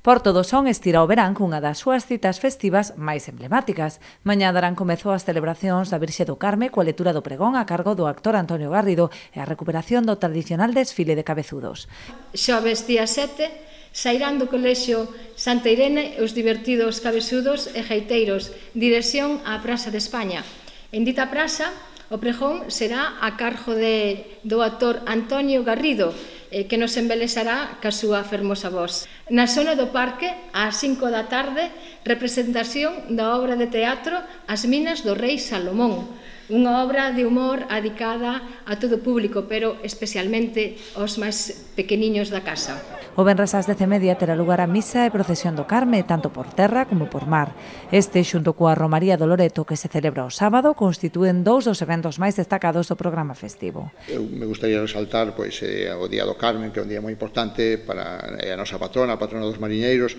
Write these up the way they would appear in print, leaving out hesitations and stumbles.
Porto do Son estira o verán cunha das súas citas festivas máis emblemáticas. Mañá darán comezo ás celebracións da Virxe do Carme coa lectura do pregón a cargo do actor Antonio Garrido e a recuperación do tradicional desfile de cabezudos. Xoves día 7, sairán do Colexio Santa Irene os divertidos cabezudos e gaiteiros, dirección á Praza de España. En dita praza, o pregón será a cargo do actor Antonio Garrido, que nos embelezará ca súa fermosa voz. Na zona do parque, ás 5 da tarde, representación da obra de teatro As Minas do Rei Salomón, unha obra de humor adicada a todo o público, pero especialmente aos máis pequeniños da casa. O venres ás 10:30 terá lugar a misa e procesión do Carme, tanto por terra como por mar. Este, xunto coa Romaría do Loreto, que se celebra o sábado, constitúen dous dos eventos máis destacados do programa festivo. Eu me gustaría resaltar o Día do Carmen, que é un día moi importante para a nosa patrona, a patrona dos mariñeiros,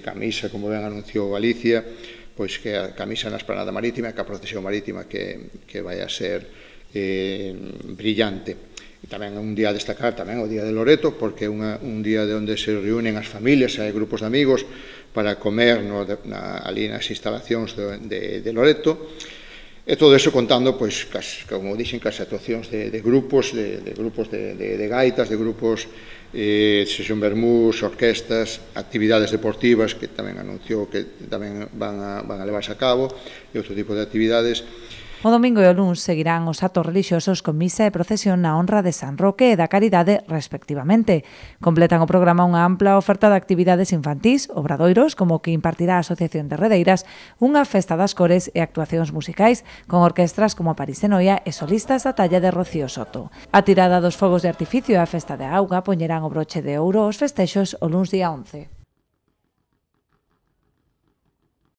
camisa, como ben anunciou Galicia, pois que a camisa na esplanada marítima, que a procesión marítima que vai a ser brillante. E tamén un día a destacar tamén o Día de Loreto, porque é un día onde se reúnen as familias e grupos de amigos para comer ali nas instalacións de Loreto. E todo iso contando, pois, como dixen, cas actuacións de grupos de gaitas, de grupos, sesión vermús, orquestas, actividades deportivas, que tamén anunciou que tamén van a levarse a cabo, e outro tipo de actividades. O domingo e o luns seguirán os actos relixiosos con misa e procesión na honra de San Roque e da Caridade, respectivamente. Completan o programa unha ampla oferta de actividades infantís, obradoiros, como o que impartirá a Asociación de Redeiras, unha festa das cores e actuacións musicais con orquestras como París e Noia e solistas da talla de Rocío Soto. A tirada dos fogos de artificio e a festa de auga poñerán o broche de ouro aos festexos o luns día 11.